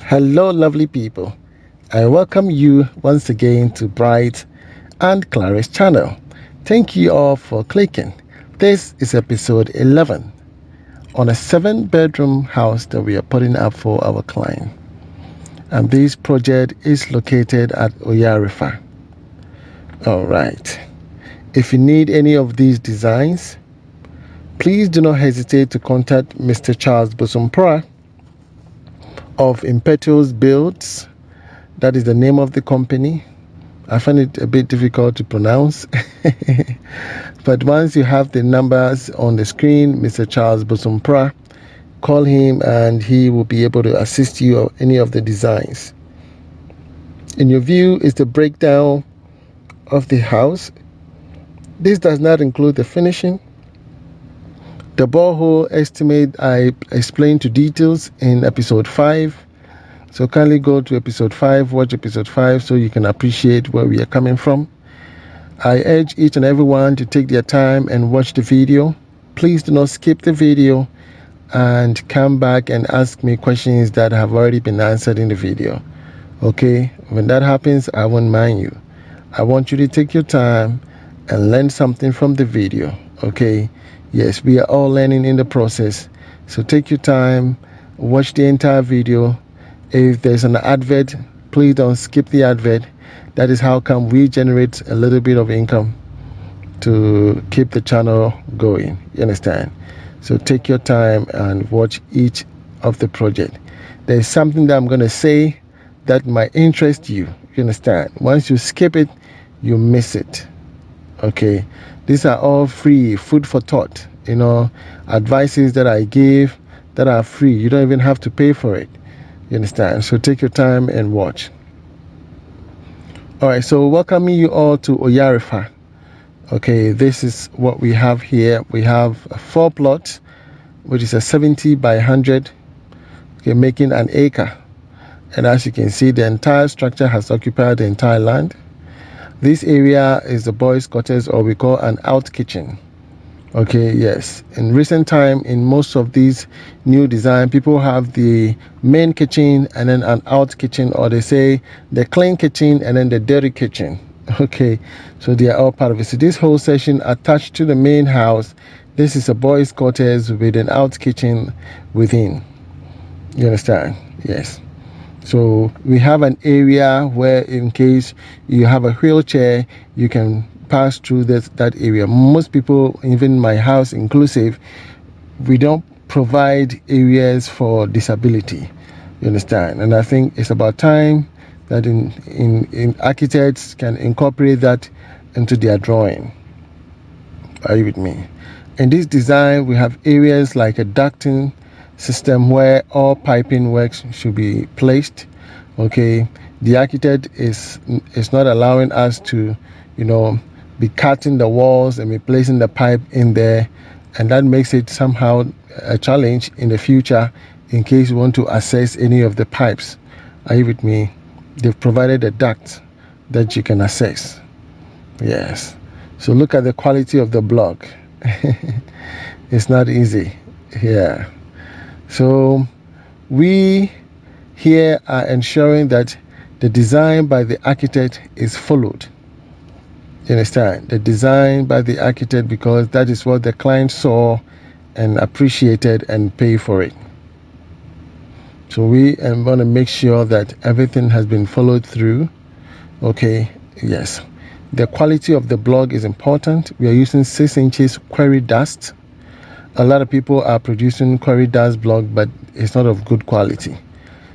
Hello, lovely people. I welcome you once again to Bright and Clara's channel. Thank you all for clicking. This is episode 11 on a 7-bedroom house that we are putting up for our client. And this project is located at Oyarifa. All right. If you need any of these designs, please do not hesitate to contact Mr. Charles Bosompra of Impetuous Builds. That is the name of the company. I find it a bit difficult to pronounce. But once you have the numbers on the screen, Mr. Charles Bosompra, call him and he will be able to assist you on any of the designs. In your view is the breakdown of the house. This does not include the finishing. The borehole estimate I explained to details in episode 5. So kindly go to episode 5, watch episode 5 so you can appreciate where we are coming from. I urge each and everyone to take their time and watch the video. Please do not skip the video and come back and ask me questions that have already been answered in the video. Okay, when that happens, I won't mind you. I want you to take your time and learn something from the video. Okay, yes, we are all learning in the process. So take your time, watch the entire video. If there's an advert, please don't skip the advert. That is how come we generate a little bit of income to keep the channel going. You understand? So take your time and watch each of the project. There's something that I'm going to say that might interest you. You understand? Once you skip it, you miss it. Okay? These are all free, food for thought. Advices that I give that are free. You don't even have to pay for it. You understand? So take your time and watch. All right, so welcoming you all to Oyarifa. Okay, this is what we have here. We have a 4 plot, which is a 70 by 100, okay, making an acre. And as you can see, the entire structure has occupied the entire land. This area is the boys' quarters, or we call an out kitchen. Okay, yes. In recent time, in most of these new design, people have the main kitchen and then an out kitchen, or they say the clean kitchen and then the dirty kitchen. Okay, so they are all part of it. So this whole section attached to the main house, this is a boys' quarters with an out kitchen within. You understand? Yes. So we have an area where in case you have a wheelchair, you can pass through that area. Most people, even my house inclusive, we don't provide areas for disability. You understand? And I think it's about time that in architects can incorporate that into their drawing. Are you with me? In this design, we have areas like a ducting system where all piping works should be placed. Okay, the architect is not allowing us to, be cutting the walls and be placing the pipe in there, and that makes it somehow a challenge in the future in case you want to access any of the pipes. Are you with me? They've provided a duct that you can access. Yes. So look at the quality of the block. It's not easy. Yeah. So we here are ensuring that the design by the architect is followed. You understand? The design by the architect, because that is what the client saw and appreciated and paid for it. So we want to make sure that everything has been followed through. Okay, yes. The quality of the block is important. We are using 6 inches quarry dust. A lot of people are producing quarry dust block, but it's not of good quality.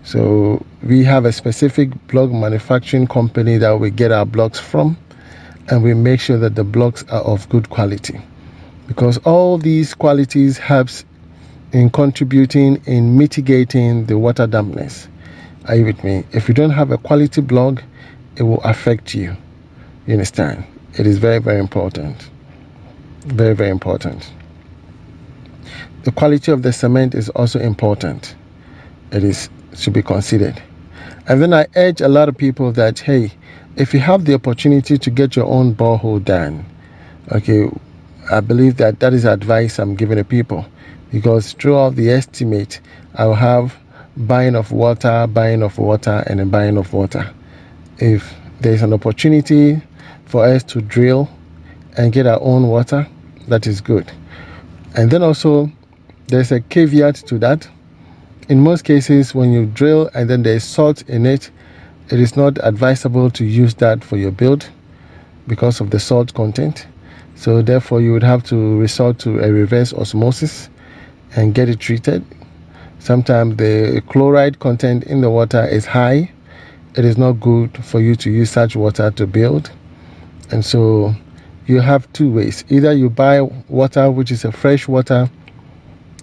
So we have a specific block manufacturing company that we get our blocks from, and we make sure that the blocks are of good quality, because all these qualities helps in contributing in mitigating the water dampness. Are you with me? If you don't have a quality block, it will affect you. You understand? It is very, very important. Very, very important. The quality of the cement is also important. It should be considered. And then I urge a lot of people that, hey, if you have the opportunity to get your own borehole done, okay, I believe that is advice I'm giving the people, because throughout the estimate, I'll have buying of water, and then buying of water. If there's an opportunity for us to drill and get our own water, that is good. And then also, there's a caveat to that. In most cases, when you drill and then there's salt in it, it is not advisable to use that for your build because of the salt content. So therefore, you would have to resort to a reverse osmosis and get it treated. Sometimes the chloride content in the water is high. It is not good for you to use such water to build. And so you have two ways. Either you buy water which is a fresh water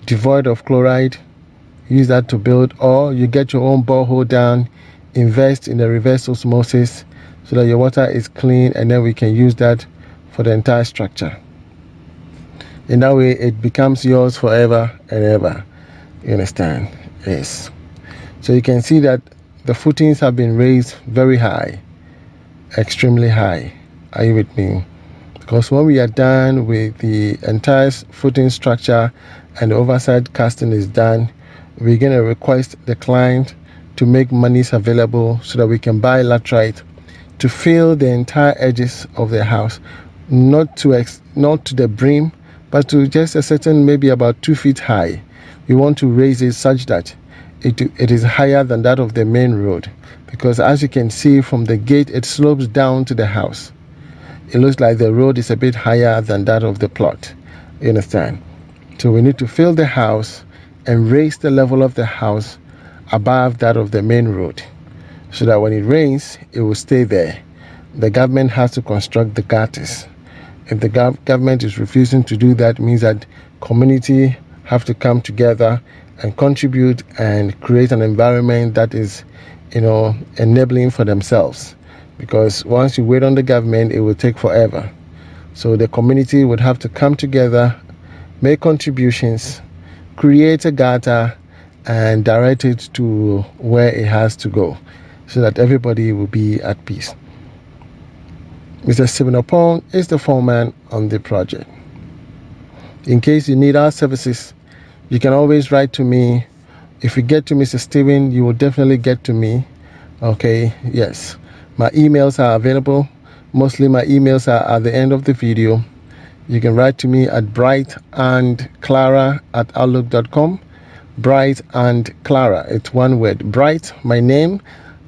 devoid of chloride, use that to build, or you get your own borehole down, invest in the reverse osmosis so that your water is clean, and then we can use that for the entire structure. In that way, it becomes yours forever and ever. You understand? Yes. So you can see that the footings have been raised very high, extremely high. Are you with me? Because when we are done with the entire footing structure and the overside casting is done, we're going to request the client to make monies available so that we can buy laterite to fill the entire edges of the house, not to the brim, but to just a certain, maybe about 2 feet high. We want to raise it such that it is higher than that of the main road, because as you can see from the gate, it slopes down to the house. It looks like the road is a bit higher than that of the plot. You understand? So we need to fill the house and raise the level of the house above that of the main road, so that when it rains, it will stay there. The government has to construct the gutters. If the government is refusing to do that, it means that community have to come together and contribute and create an environment that is, enabling for themselves. Because once you wait on the government, it will take forever. So the community would have to come together, make contributions, create a gutter, and direct it to where it has to go, so that everybody will be at peace. Mr. Stephen Opon is the foreman on the project. In case you need our services, you can always write to me. If you get to Mr. Stephen, you will definitely get to me. Okay, yes. My emails are available. Mostly my emails are at the end of the video. You can write to me at bright&clara@outlook.com. Bright and Clara, it's one word. Bright, my name,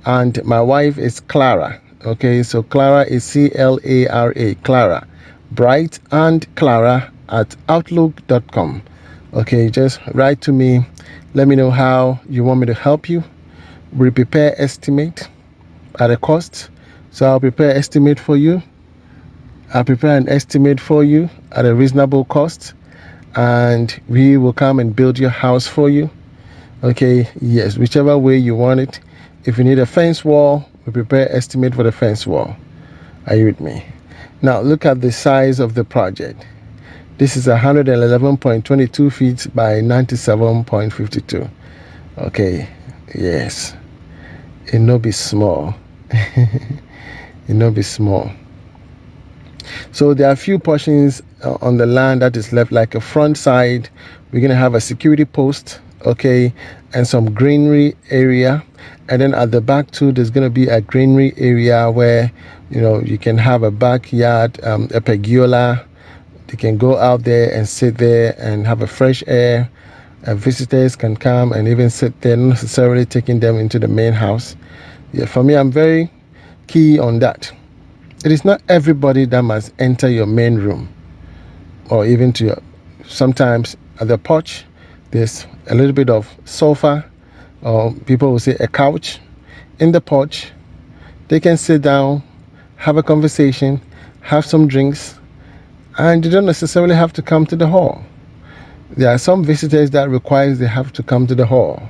and my wife is Clara. Okay, so Clara is Clara, Clara. Bright and Clara@outlook.com. Okay, just write to me. Let me know how you want me to help you. We prepare estimate at a cost. So I'll prepare estimate for you. I'll prepare an estimate for you at a reasonable cost, and we will come and build your house for you. Okay, yes, whichever way you want it. If you need a fence wall, we prepare estimate for the fence wall. Are you with me? Now look at the size of the project. This is 111.22 feet by 97.52. Okay, yes. It no be small. It no be small. So there are a few portions on the land that is left, like a front side. We're going to have a security post, okay, and some greenery area. And then at the back too, there's going to be a greenery area where, you can have a backyard, a pergola. They can go out there and sit there and have a fresh air. Visitors can come and even sit there, not necessarily taking them into the main house. Yeah, for me, I'm very key on that. It is not everybody that must enter your main room, or even to your, sometimes at the porch, there's a little bit of sofa, or people will say a couch in the porch. They can sit down, have a conversation, have some drinks, and you don't necessarily have to come to the hall. There are some visitors that requires they have to come to the hall.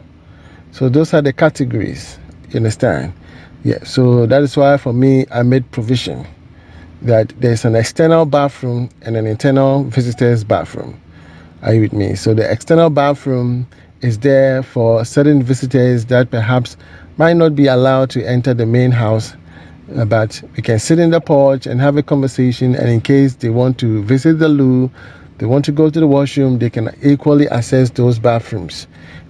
So those are the categories. You understand? Yeah, so that is why for me, I made provision that there's an external bathroom and an internal visitor's bathroom. Are you with me? So the external bathroom is there for certain visitors that perhaps might not be allowed to enter the main house, but we can sit in the porch and have a conversation. And in case they want to visit the loo, They want to go to the washroom, they can equally access those bathrooms,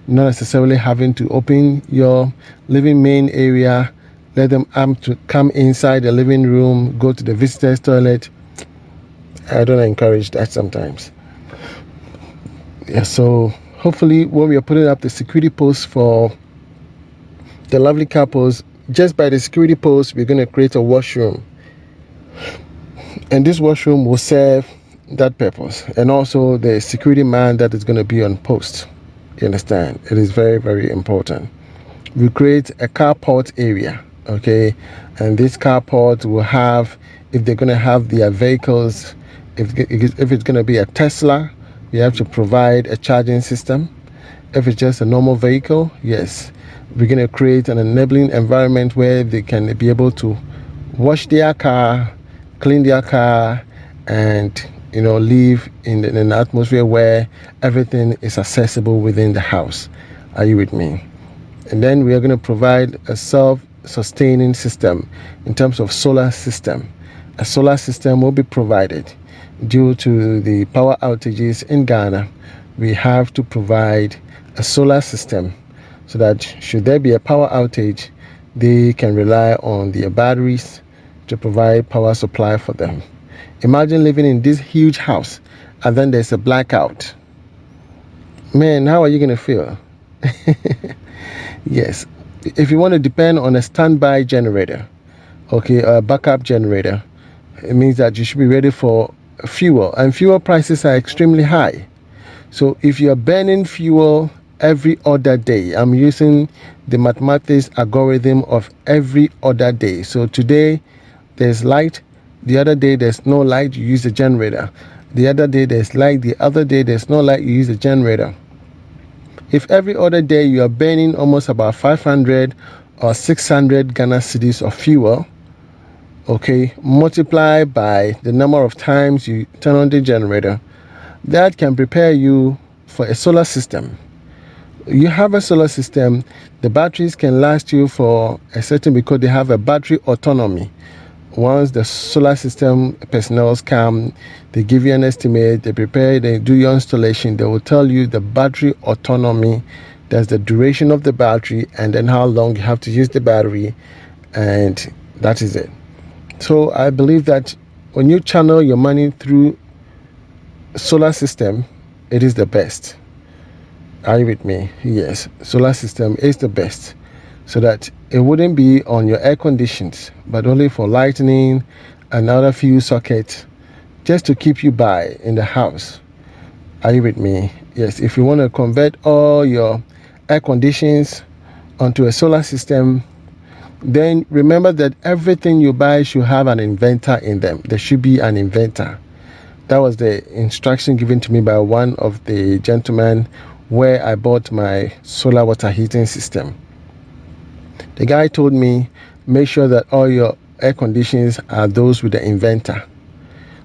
not necessarily having to open your living main area, let them to come inside the living room, go to the visitor's toilet. I don't encourage that sometimes. Yeah, so hopefully when we are putting up the security posts for the lovely couples, just by the security post, we're going to create a washroom. And this washroom will serve that purpose. And also the security man that is going to be on post. You understand? It is very, very important. We create a carport area, okay? And this carport will have, if they're going to have their vehicles, if it's going to be a Tesla, we have to provide a charging system. If it's just a normal vehicle, yes, we're going to create an enabling environment where they can be able to wash their car, clean their car, and live in an atmosphere where everything is accessible within the house. Are you with me? And then we are going to provide a self-sustaining system in terms of solar system. A solar system will be provided. Due to the power outages in Ghana, we have to provide a solar system so that should there be a power outage, they can rely on their batteries to provide power supply for them. Imagine living in this huge house and then there's a blackout. Man, how are you going to feel? Yes, if you want to depend on a standby generator, okay, a backup generator, it means that you should be ready for fuel, and fuel prices are extremely high. So if you're burning fuel every other day, I'm using the mathematics algorithm of every other day. So today there's light, the other day there's no light, you use a generator. The other day there's light, the other day there's no light, you use a generator. If every other day you are burning almost about 500 or 600 Ghana cedis of fuel, okay, multiply by the number of times you turn on the generator, that can prepare you for a solar system. You have a solar system, the batteries can last you for a certain, because they have a battery autonomy. Once the solar system personnel come, they give you an estimate, they prepare, they do your installation, they will tell you the battery autonomy, that's the duration of the battery, and then how long you have to use the battery, and that is it. So I believe that when you channel your money through solar system, it is the best. Are you with me? Yes, solar system is the best, so that it wouldn't be on your air conditions, but only for lighting and other few sockets, just to keep you by in the house. Are you with me? Yes, if you want to convert all your air conditions onto a solar system, then remember that everything you buy should have an inverter in them. There should be an inverter. That was the instruction given to me by one of the gentlemen where I bought my solar water heating system. The guy told me, make sure that all your air conditions are those with the inverter,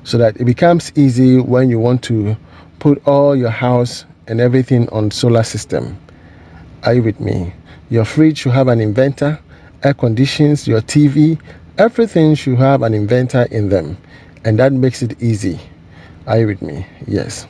so that it becomes easy when you want to put all your house and everything on solar system. Are you with me? Your fridge should have an inverter, air conditions, your TV, everything should have an inverter in them, and that makes it easy. Are you with me? Yes.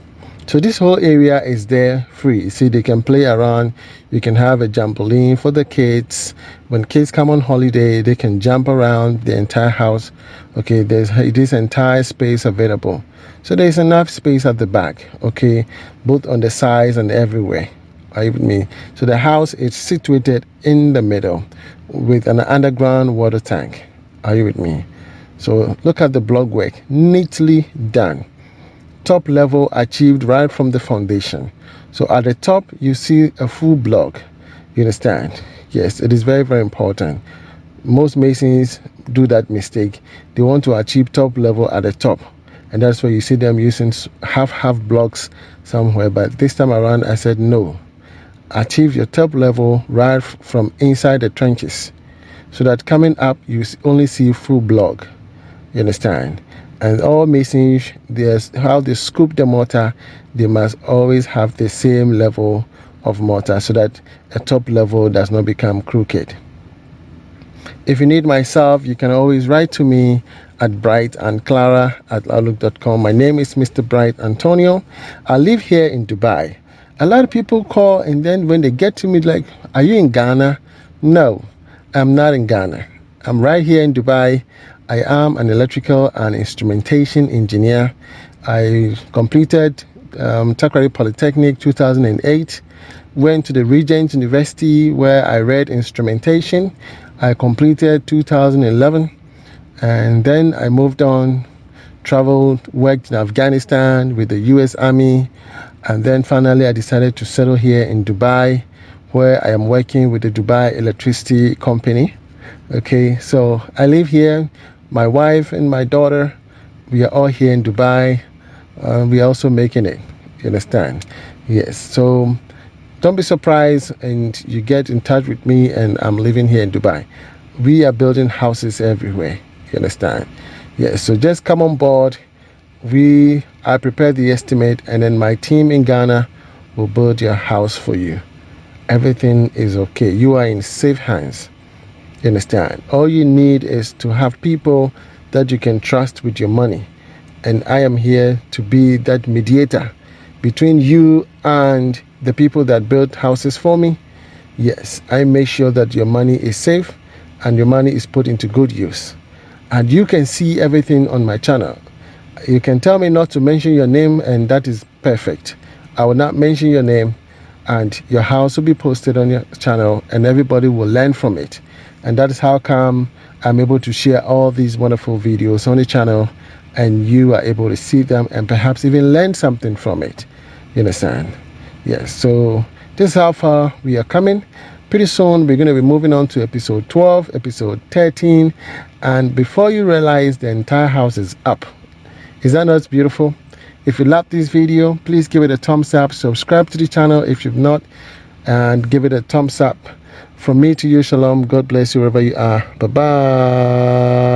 So this whole area is there free. See, they can play around. You can have a trampoline for the kids. When kids come on holiday, they can jump around the entire house. Okay, there's this entire space available. So there's enough space at the back, okay, both on the sides and everywhere. Are you with me? So the house is situated in the middle with an underground water tank. Are you with me? So look at the block work, neatly done. Top level achieved right from the foundation. So at the top you see a full block. You understand? Yes, it is very, very important. Most masons do that mistake. They want to achieve top level at the top, and that's why you see them using half blocks somewhere. But this time around I said no, achieve your top level right from inside the trenches, so that coming up you only see full block. You understand? And all masons, there's how they scoop the mortar, they must always have the same level of mortar, so that a top level does not become crooked. If you need myself, you can always write to me at bright&clara@outlook.com. My name is Mr. Bright Antonio. I live here in Dubai. A lot of people call, and then when they get to me, like, are you in Ghana? No, I'm not in Ghana. I'm right here in Dubai. I am an electrical and instrumentation engineer. I completed Takrady Polytechnic 2008, went to the Regent University where I read instrumentation. I completed 2011, and then I moved on, traveled, worked in Afghanistan with the US Army, and then finally I decided to settle here in Dubai, where I am working with the Dubai Electricity Company. Okay, so I live here. My wife and my daughter, we are all here in Dubai. We are also making it. You understand? Yes. So don't be surprised and you get in touch with me and I'm living here in Dubai. We are building houses everywhere. You understand? Yes. So just come on board. I prepare the estimate and then my team in Ghana will build your house for you. Everything is okay. You are in safe hands. You understand? All you need is to have people that you can trust with your money. And I am here to be that mediator between you and the people that build houses for me. Yes, I make sure that your money is safe and your money is put into good use. And you can see everything on my channel. You can tell me not to mention your name, and that is perfect. I will not mention your name, and your house will be posted on your channel, and everybody will learn from it. And that is how come I'm able to share all these wonderful videos on the channel, and you are able to see them and perhaps even learn something from it. You understand? Yes. So this is how far we are coming. Pretty soon we're going to be moving on to episode 12, episode 13, and before you realize, the entire house is up. Is that not beautiful? If you love this video, please give it a thumbs up. Subscribe to the channel if you've not, and give it a thumbs up. From me to you, shalom. God bless you wherever you are. Bye-bye.